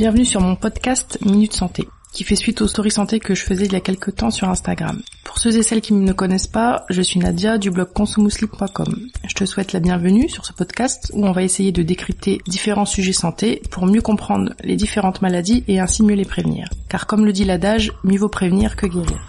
Bienvenue sur mon podcast Minute Santé, qui fait suite aux stories santé que je faisais il y a quelques temps sur Instagram. Pour ceux et celles qui ne me connaissent pas, je suis Nadia du blog consumouslip.com. Je te souhaite la bienvenue sur ce podcast où on va essayer de décrypter différents sujets santé pour mieux comprendre les différentes maladies et ainsi mieux les prévenir. Car comme le dit l'adage, mieux vaut prévenir que guérir.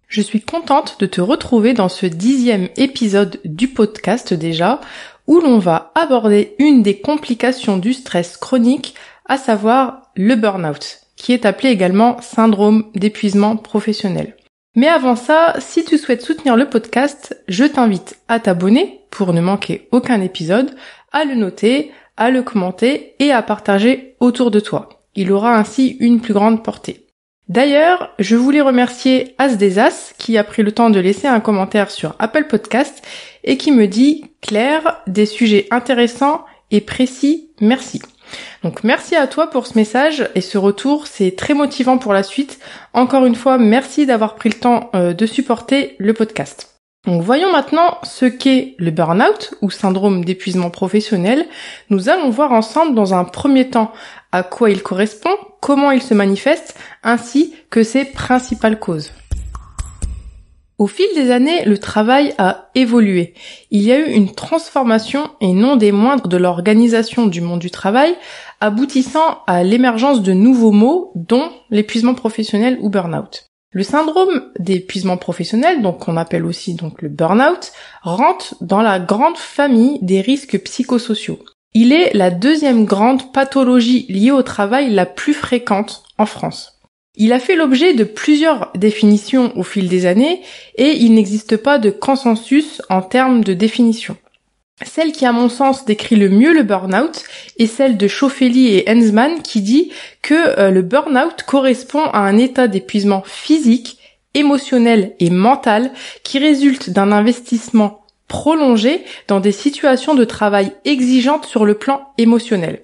Je suis contente de te retrouver dans ce 10e épisode du podcast déjà, où l'on va aborder une des complications du stress chronique, à savoir le burn-out, qui est appelé également syndrome d'épuisement professionnel. Mais avant ça, si tu souhaites soutenir le podcast, je t'invite à t'abonner pour ne manquer aucun épisode, à le noter, à le commenter et à partager autour de toi. Il aura ainsi une plus grande portée. D'ailleurs, je voulais remercier As des As qui a pris le temps de laisser un commentaire sur Apple Podcast et qui me dit « Claire, des sujets intéressants et précis, merci ». Donc merci à toi pour ce message et ce retour, c'est très motivant pour la suite. Encore une fois, merci d'avoir pris le temps de supporter le podcast. Donc voyons maintenant ce qu'est le burn-out ou syndrome d'épuisement professionnel. Nous allons voir ensemble dans un premier temps à quoi il correspond, comment il se manifeste, ainsi que ses principales causes. Au fil des années, le travail a évolué. Il y a eu une transformation, et non des moindres, de l'organisation du monde du travail, aboutissant à l'émergence de nouveaux mots, dont l'épuisement professionnel ou burn-out. Le syndrome d'épuisement professionnel, donc qu'on appelle aussi le burn-out, rentre dans la grande famille des risques psychosociaux. Il est la deuxième grande pathologie liée au travail la plus fréquente en France. Il a fait l'objet de plusieurs définitions au fil des années et il n'existe pas de consensus en termes de définition. Celle qui, à mon sens, décrit le mieux le burn-out est celle de Schofeli et Hensman qui dit que le burn-out correspond à un état d'épuisement physique, émotionnel et mental qui résulte d'un investissement prolongé dans des situations de travail exigeantes sur le plan émotionnel.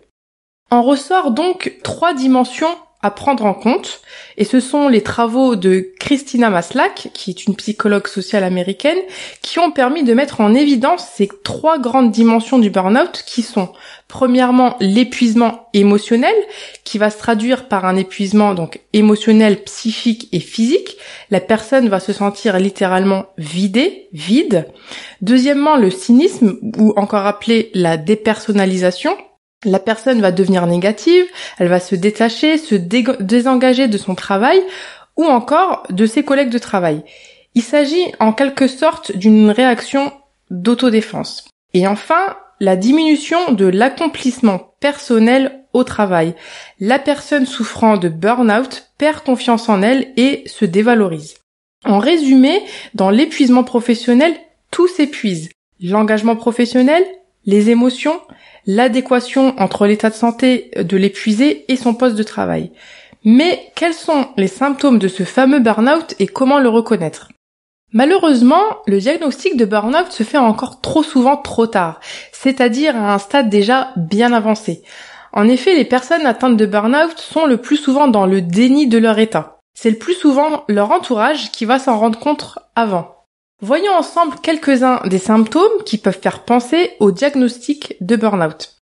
En ressort donc 3 dimensions à prendre en compte, et ce sont les travaux de Christina Maslach, qui est une psychologue sociale américaine, qui ont permis de mettre en évidence ces 3 grandes dimensions du burn-out, qui sont premièrement l'épuisement émotionnel, qui va se traduire par un épuisement donc émotionnel, psychique et physique. La personne va se sentir littéralement vidée, vide. Deuxièmement, le cynisme, ou encore appelé la dépersonnalisation. La personne va devenir négative, elle va se détacher, se désengager de son travail ou encore de ses collègues de travail. Il s'agit en quelque sorte d'une réaction d'autodéfense. Et enfin, la diminution de l'accomplissement personnel au travail. La personne souffrant de burn-out perd confiance en elle et se dévalorise. En résumé, dans l'épuisement professionnel, tout s'épuise. L'engagement professionnel, les émotions, l'adéquation entre l'état de santé de l'épuisé et son poste de travail. Mais quels sont les symptômes de ce fameux burn-out et comment le reconnaître ? Malheureusement, le diagnostic de burn-out se fait encore trop souvent trop tard, c'est-à-dire à un stade déjà bien avancé. En effet, les personnes atteintes de burn-out sont le plus souvent dans le déni de leur état. C'est le plus souvent leur entourage qui va s'en rendre compte avant. Voyons ensemble quelques-uns des symptômes qui peuvent faire penser au diagnostic de burn-out.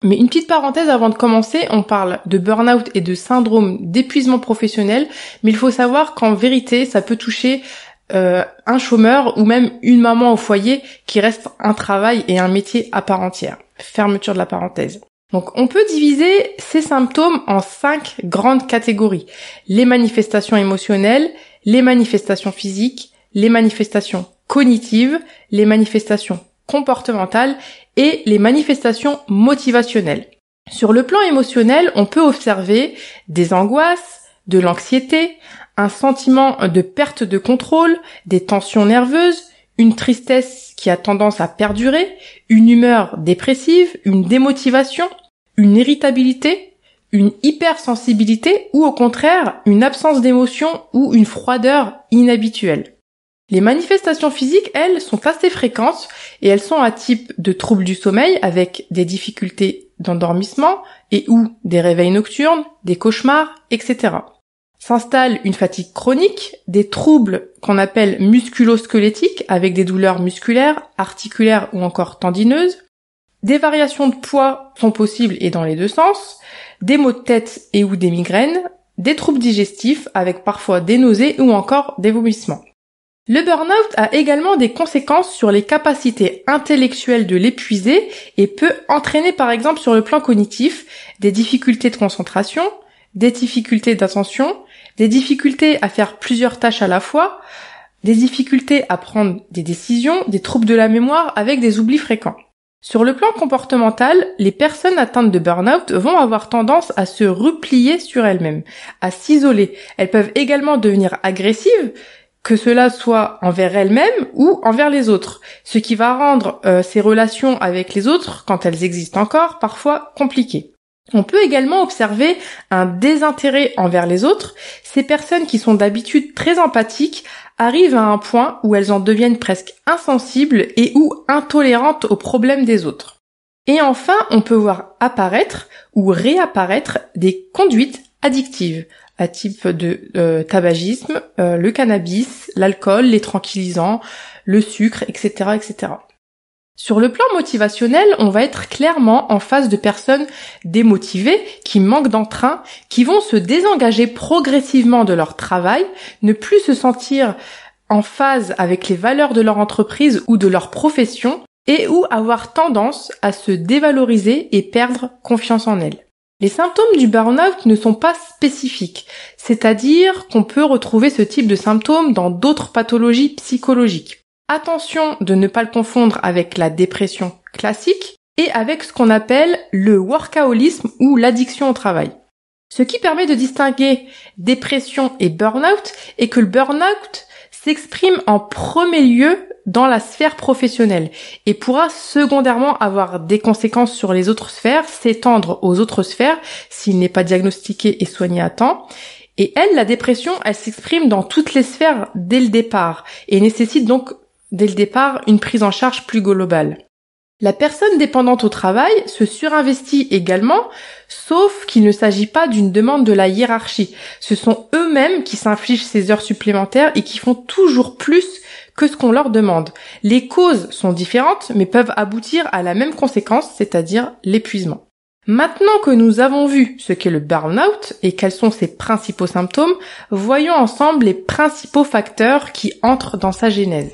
Mais une petite parenthèse avant de commencer, on parle de burn-out et de syndrome d'épuisement professionnel, mais il faut savoir qu'en vérité, ça peut toucher un chômeur ou même une maman au foyer qui reste un travail et un métier à part entière. Fermeture de la parenthèse. Donc on peut diviser ces symptômes en 5 grandes catégories. Les manifestations émotionnelles, les manifestations physiques, les manifestations cognitives, les manifestations comportementales et les manifestations motivationnelles. Sur le plan émotionnel, on peut observer des angoisses, de l'anxiété, un sentiment de perte de contrôle, des tensions nerveuses, une tristesse qui a tendance à perdurer, une humeur dépressive, une démotivation, une irritabilité, une hypersensibilité ou au contraire une absence d'émotion ou une froideur inhabituelle. Les manifestations physiques, elles, sont assez fréquentes et elles sont à type de troubles du sommeil avec des difficultés d'endormissement et ou des réveils nocturnes, des cauchemars, etc. S'installe une fatigue chronique, des troubles qu'on appelle musculo-squelettiques avec des douleurs musculaires, articulaires ou encore tendineuses, Des variations de poids sont possibles et dans les deux sens, des maux de tête et ou des migraines, des troubles digestifs avec parfois des nausées ou encore des vomissements. Le burn-out a également des conséquences sur les capacités intellectuelles de l'épuisé et peut entraîner par exemple sur le plan cognitif des difficultés de concentration, des difficultés d'attention, des difficultés à faire plusieurs tâches à la fois, des difficultés à prendre des décisions, des troubles de la mémoire avec des oublis fréquents. Sur le plan comportemental, les personnes atteintes de burn-out vont avoir tendance à se replier sur elles-mêmes, à s'isoler. Elles peuvent également devenir agressives, que cela soit envers elles-mêmes ou envers les autres, ce qui va rendre ces relations avec les autres, quand elles existent encore, parfois compliquées. On peut également observer un désintérêt envers les autres. Ces personnes qui sont d'habitude très empathiques arrivent à un point où elles en deviennent presque insensibles et ou intolérantes aux problèmes des autres. Et enfin, on peut voir apparaître ou réapparaître des conduites addictives, à type de tabagisme, le cannabis, l'alcool, les tranquillisants, le sucre, etc., etc. Sur le plan motivationnel, on va être clairement en face de personnes démotivées, qui manquent d'entrain, qui vont se désengager progressivement de leur travail, ne plus se sentir en phase avec les valeurs de leur entreprise ou de leur profession, et ou avoir tendance à se dévaloriser et perdre confiance en elles. Les symptômes du burn-out ne sont pas spécifiques, c'est-à-dire qu'on peut retrouver ce type de symptômes dans d'autres pathologies psychologiques. Attention de ne pas le confondre avec la dépression classique et avec ce qu'on appelle le workaholisme ou l'addiction au travail. Ce qui permet de distinguer dépression et burn-out est que le burn-out s'exprime en premier lieu dans la sphère professionnelle et pourra secondairement avoir des conséquences sur les autres sphères, s'étendre aux autres sphères s'il n'est pas diagnostiqué et soigné à temps. Et la dépression, elle s'exprime dans toutes les sphères dès le départ et nécessite donc dès le départ une prise en charge plus globale. La personne dépendante au travail se surinvestit également, sauf qu'il ne s'agit pas d'une demande de la hiérarchie. Ce sont eux-mêmes qui s'infligent ces heures supplémentaires et qui font toujours plus que ce qu'on leur demande. Les causes sont différentes, mais peuvent aboutir à la même conséquence, c'est-à-dire l'épuisement. Maintenant que nous avons vu ce qu'est le burn-out et quels sont ses principaux symptômes, voyons ensemble les principaux facteurs qui entrent dans sa genèse.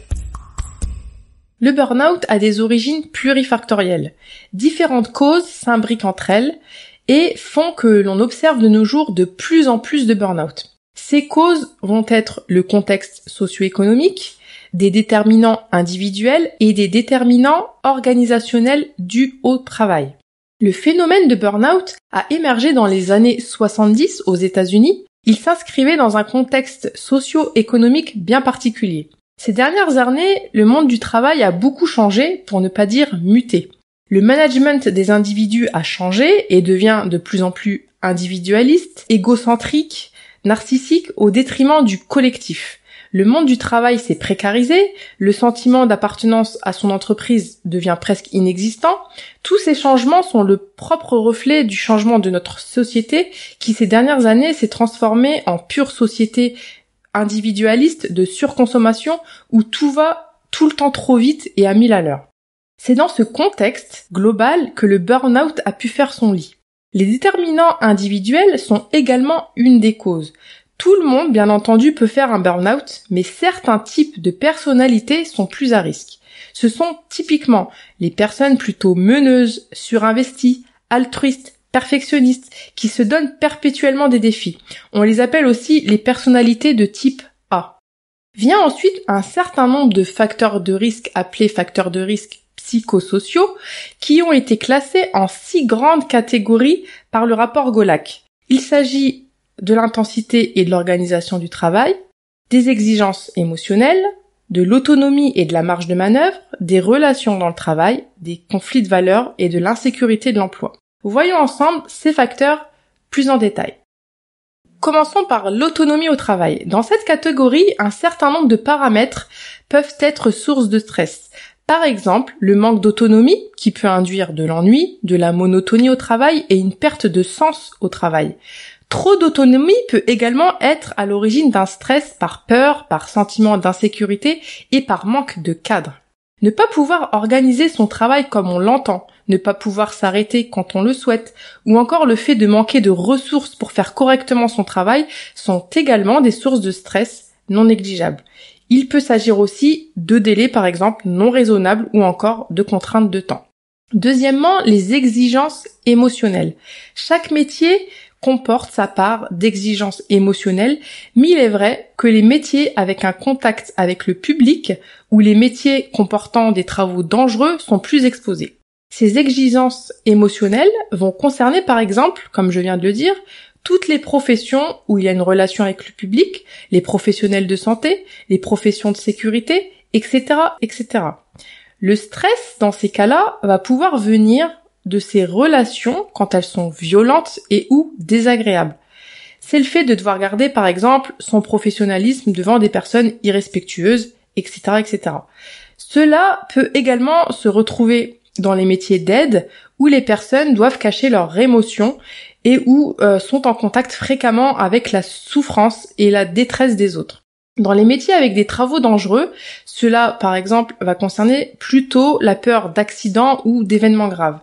Le burn-out a des origines plurifactorielles. Différentes causes s'imbriquent entre elles et font que l'on observe de nos jours de plus en plus de burn-out. Ces causes vont être le contexte socio-économique, des déterminants individuels et des déterminants organisationnels dus au travail. Le phénomène de burn-out a émergé dans les années 70 aux États-Unis. Il s'inscrivait dans un contexte socio-économique bien particulier. Ces dernières années, le monde du travail a beaucoup changé, pour ne pas dire muté. Le management des individus a changé et devient de plus en plus individualiste, égocentrique, narcissique au détriment du collectif. Le monde du travail s'est précarisé, le sentiment d'appartenance à son entreprise devient presque inexistant. Tous ces changements sont le propre reflet du changement de notre société qui ces dernières années s'est transformée en pure société individualiste de surconsommation où tout va tout le temps trop vite et à 1000 à l'heure. C'est dans ce contexte global que le burn-out a pu faire son lit. Les déterminants individuels sont également une des causes. Tout le monde, bien entendu, peut faire un burn-out, mais certains types de personnalités sont plus à risque. Ce sont typiquement les personnes plutôt meneuses, surinvesties, altruistes, perfectionnistes, qui se donnent perpétuellement des défis. On les appelle aussi les personnalités de type A. Vient ensuite un certain nombre de facteurs de risque appelés facteurs de risque psychosociaux qui ont été classés en 6 grandes catégories par le rapport Golac. Il s'agit de l'intensité et de l'organisation du travail, des exigences émotionnelles, de l'autonomie et de la marge de manœuvre, des relations dans le travail, des conflits de valeurs et de l'insécurité de l'emploi. Voyons ensemble ces facteurs plus en détail. Commençons par l'autonomie au travail. Dans cette catégorie, un certain nombre de paramètres peuvent être source de stress. Par exemple, le manque d'autonomie qui peut induire de l'ennui, de la monotonie au travail et une perte de sens au travail. Trop d'autonomie peut également être à l'origine d'un stress par peur, par sentiment d'insécurité et par manque de cadre. Ne pas pouvoir organiser son travail comme on l'entend, ne pas pouvoir s'arrêter quand on le souhaite, ou encore le fait de manquer de ressources pour faire correctement son travail sont également des sources de stress non négligeables. Il peut s'agir aussi de délais par exemple non raisonnables ou encore de contraintes de temps. Deuxièmement, les exigences émotionnelles. Chaque métier comporte sa part d'exigences émotionnelles, mais il est vrai que les métiers avec un contact avec le public ou les métiers comportant des travaux dangereux sont plus exposés. Ces exigences émotionnelles vont concerner par exemple, comme je viens de le dire, toutes les professions où il y a une relation avec le public, les professionnels de santé, les professions de sécurité, etc., etc. Le stress, dans ces cas-là, va pouvoir venir de ces relations quand elles sont violentes et ou désagréables. C'est le fait de devoir garder, par exemple, son professionnalisme devant des personnes irrespectueuses, etc., etc. Cela peut également se retrouver dans les métiers d'aide où les personnes doivent cacher leurs émotions et où sont en contact fréquemment avec la souffrance et la détresse des autres. Dans les métiers avec des travaux dangereux, cela, par exemple, va concerner plutôt la peur d'accidents ou d'événements graves.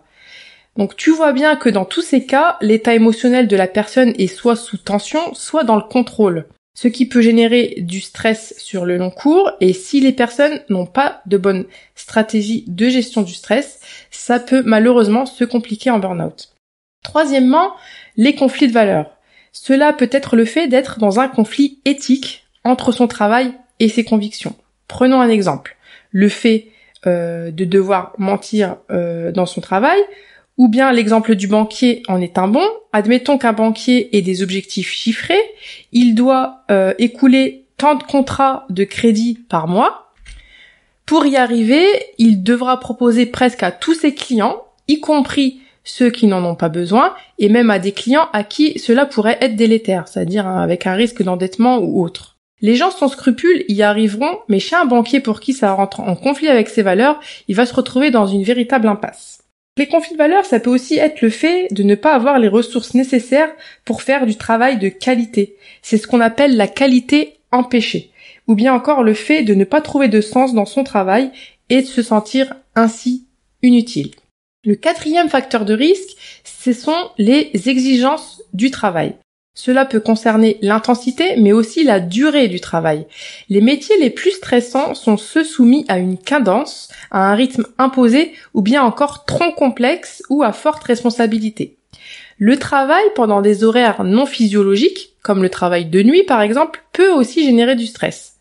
Donc tu vois bien que dans tous ces cas, l'état émotionnel de la personne est soit sous tension, soit dans le contrôle, ce qui peut générer du stress sur le long cours, et si les personnes n'ont pas de bonne stratégie de gestion du stress, ça peut malheureusement se compliquer en burn-out. Troisièmement, les conflits de valeurs. Cela peut être le fait d'être dans un conflit éthique entre son travail et ses convictions. Prenons un exemple. Le fait de devoir mentir dans son travail, ou bien l'exemple du banquier en est un bon. Admettons qu'un banquier ait des objectifs chiffrés, il doit écouler tant de contrats de crédit par mois. Pour y arriver, il devra proposer presque à tous ses clients, y compris ceux qui n'en ont pas besoin, et même à des clients à qui cela pourrait être délétère, c'est-à-dire avec un risque d'endettement ou autre. Les gens sans scrupules y arriveront, mais chez un banquier pour qui ça rentre en conflit avec ses valeurs, il va se retrouver dans une véritable impasse. Les conflits de valeurs, ça peut aussi être le fait de ne pas avoir les ressources nécessaires pour faire du travail de qualité. C'est ce qu'on appelle la qualité empêchée. Ou bien encore le fait de ne pas trouver de sens dans son travail et de se sentir ainsi inutile. Le quatrième facteur de risque, ce sont les exigences du travail. Cela peut concerner l'intensité, mais aussi la durée du travail. Les métiers les plus stressants sont ceux soumis à une cadence, à un rythme imposé, ou bien encore trop complexe ou à forte responsabilité. Le travail pendant des horaires non physiologiques, comme le travail de nuit par exemple, peut aussi générer du stress.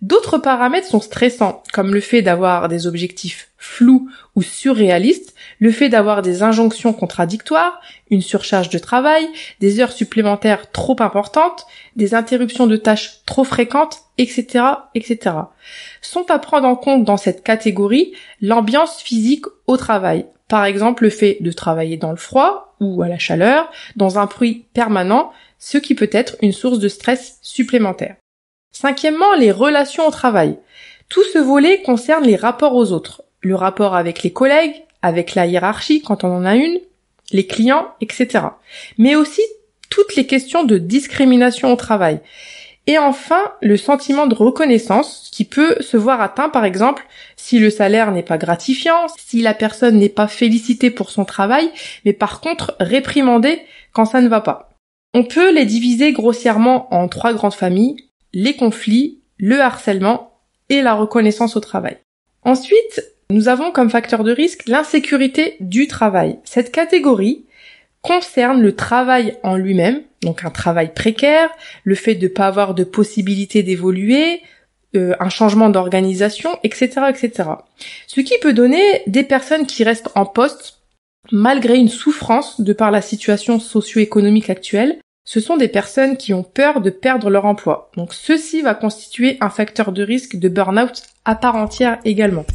D'autres paramètres sont stressants, comme le fait d'avoir des objectifs flous ou surréalistes, le fait d'avoir des injonctions contradictoires, une surcharge de travail, des heures supplémentaires trop importantes, des interruptions de tâches trop fréquentes, etc., etc. Sont à prendre en compte dans cette catégorie l'ambiance physique au travail. Par exemple, le fait de travailler dans le froid ou à la chaleur, dans un bruit permanent, ce qui peut être une source de stress supplémentaire. Cinquièmement, les relations au travail. Tout ce volet concerne les rapports aux autres. Le rapport avec les collègues, avec la hiérarchie quand on en a une, les clients, etc. Mais aussi toutes les questions de discrimination au travail. Et enfin, le sentiment de reconnaissance qui peut se voir atteint par exemple si le salaire n'est pas gratifiant, si la personne n'est pas félicitée pour son travail, mais par contre réprimandée quand ça ne va pas. On peut les diviser grossièrement en 3 grandes familles, les conflits, le harcèlement et la reconnaissance au travail. Ensuite, nous avons comme facteur de risque l'insécurité du travail. Cette catégorie concerne le travail en lui-même, donc un travail précaire, le fait de ne pas avoir de possibilité d'évoluer, un changement d'organisation, etc., etc. Ce qui peut donner des personnes qui restent en poste malgré une souffrance de par la situation socio-économique actuelle. Ce sont des personnes qui ont peur de perdre leur emploi. Donc ceci va constituer un facteur de risque de burn-out à part entière également.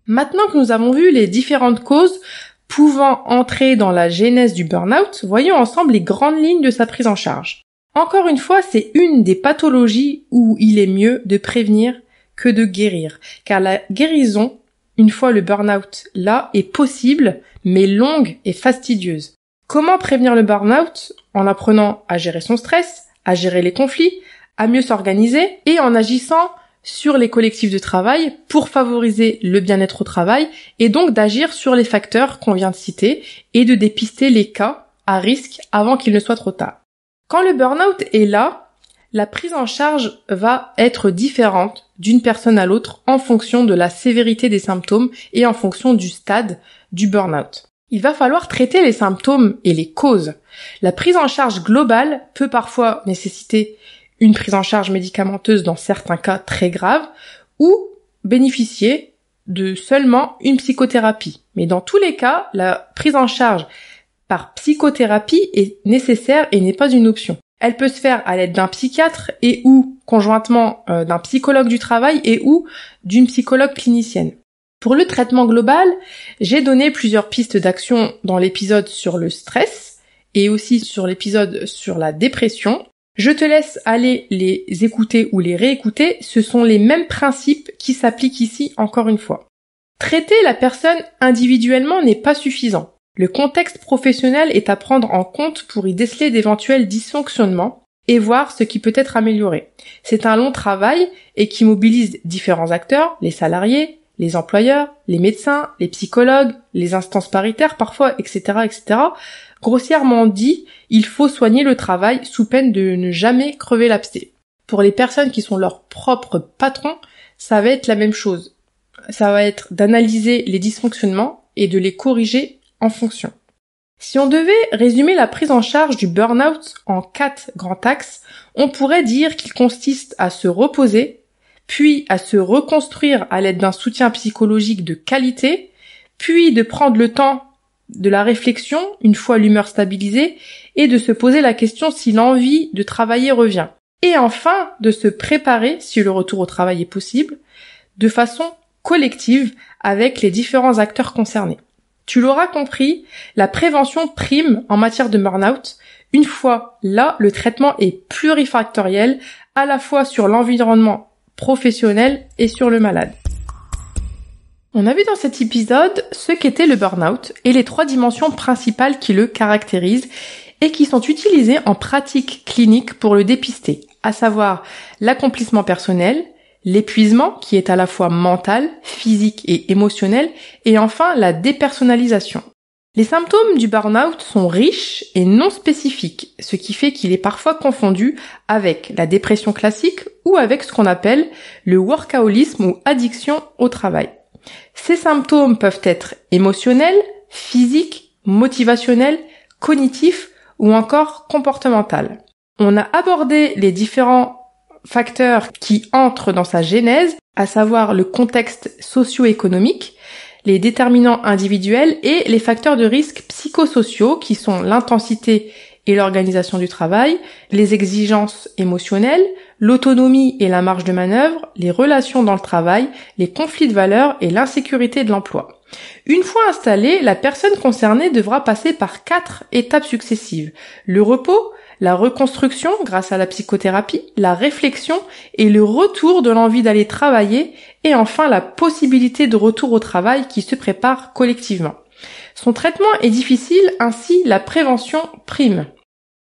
Maintenant que nous avons vu les différentes causes pouvant entrer dans la genèse du burn-out, voyons ensemble les grandes lignes de sa prise en charge. Encore une fois, c'est une des pathologies où il est mieux de prévenir que de guérir, car la guérison, une fois le burn-out là, est possible, mais longue et fastidieuse. Comment prévenir le burn-out? En apprenant à gérer son stress, à gérer les conflits, à mieux s'organiser et en agissant sur les collectifs de travail pour favoriser le bien-être au travail et donc d'agir sur les facteurs qu'on vient de citer et de dépister les cas à risque avant qu'il ne soit trop tard. Quand le burn-out est là, la prise en charge va être différente d'une personne à l'autre en fonction de la sévérité des symptômes et en fonction du stade du burn-out. Il va falloir traiter les symptômes et les causes. La prise en charge globale peut parfois nécessiter une prise en charge médicamenteuse dans certains cas très graves ou bénéficier de seulement une psychothérapie. Mais dans tous les cas, la prise en charge par psychothérapie est nécessaire et n'est pas une option. Elle peut se faire à l'aide d'un psychiatre et ou conjointement d'un psychologue du travail et ou d'une psychologue clinicienne. Pour le traitement global, j'ai donné plusieurs pistes d'action dans l'épisode sur le stress et aussi sur l'épisode sur la dépression. Je te laisse aller les écouter ou les réécouter, ce sont les mêmes principes qui s'appliquent ici encore une fois. Traiter la personne individuellement n'est pas suffisant. Le contexte professionnel est à prendre en compte pour y déceler d'éventuels dysfonctionnements et voir ce qui peut être amélioré. C'est un long travail et qui mobilise différents acteurs, les salariés, les employeurs, les médecins, les psychologues, les instances paritaires parfois, etc., etc. Grossièrement dit, il faut soigner le travail sous peine de ne jamais crever l'abcès. Pour les personnes qui sont leurs propres patrons, ça va être la même chose. Ça va être d'analyser les dysfonctionnements et de les corriger en fonction. Si on devait résumer la prise en charge du burn-out en 4 grands axes, on pourrait dire qu'il consiste à se reposer, puis à se reconstruire à l'aide d'un soutien psychologique de qualité, puis de prendre le temps de la réflexion une fois l'humeur stabilisée et de se poser la question si l'envie de travailler revient. Et enfin, de se préparer, si le retour au travail est possible, de façon collective avec les différents acteurs concernés. Tu l'auras compris, la prévention prime en matière de burn-out. Une fois là, le traitement est plurifactoriel, à la fois sur l'environnement professionnel et sur le malade. On a vu dans cet épisode ce qu'était le burn-out et les 3 dimensions principales qui le caractérisent et qui sont utilisées en pratique clinique pour le dépister, à savoir l'accomplissement personnel, l'épuisement qui est à la fois mental, physique et émotionnel, et enfin la dépersonnalisation. Les symptômes du burn-out sont riches et non spécifiques, ce qui fait qu'il est parfois confondu avec la dépression classique ou avec ce qu'on appelle le workaholisme ou addiction au travail. Ces symptômes peuvent être émotionnels, physiques, motivationnels, cognitifs ou encore comportementaux. On a abordé les différents facteurs qui entrent dans sa genèse, à savoir le contexte socio-économique, les déterminants individuels et les facteurs de risque psychosociaux qui sont l'intensité et l'organisation du travail, les exigences émotionnelles, l'autonomie et la marge de manœuvre, les relations dans le travail, les conflits de valeurs et l'insécurité de l'emploi. Une fois installée, la personne concernée devra passer par 4 étapes successives. Le repos, la reconstruction grâce à la psychothérapie, la réflexion et le retour de l'envie d'aller travailler et enfin la possibilité de retour au travail qui se prépare collectivement. Son traitement est difficile, ainsi la prévention prime.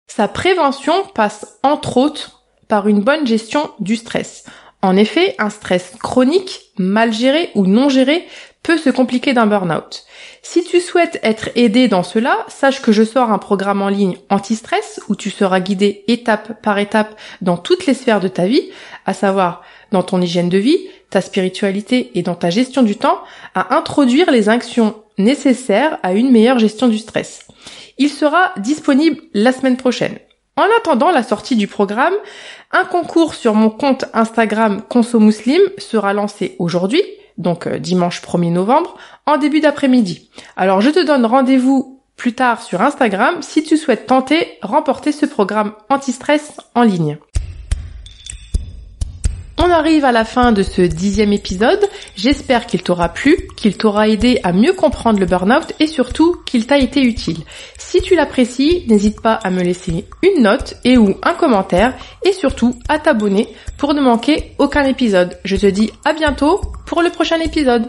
Sa prévention passe entre autres par une bonne gestion du stress. En effet, un stress chronique, mal géré ou non géré peut se compliquer d'un burn-out. Si tu souhaites être aidé dans cela, sache que je sors un programme en ligne anti-stress où tu seras guidé étape par étape dans toutes les sphères de ta vie, à savoir dans ton hygiène de vie, ta spiritualité et dans ta gestion du temps, à introduire les actions nécessaires à une meilleure gestion du stress. Il sera disponible la semaine prochaine. En attendant la sortie du programme, un concours sur mon compte Instagram ConsoMuslim sera lancé aujourd'hui, donc dimanche 1er novembre, en début d'après-midi. Alors je te donne rendez-vous plus tard sur Instagram si tu souhaites remporter ce programme anti-stress en ligne. On arrive à la fin de ce 10e épisode. J'espère qu'il t'aura plu, qu'il t'aura aidé à mieux comprendre le burn-out et surtout qu'il t'a été utile. Si tu l'apprécies, n'hésite pas à me laisser une note et ou un commentaire et surtout à t'abonner pour ne manquer aucun épisode. Je te dis à bientôt pour le prochain épisode.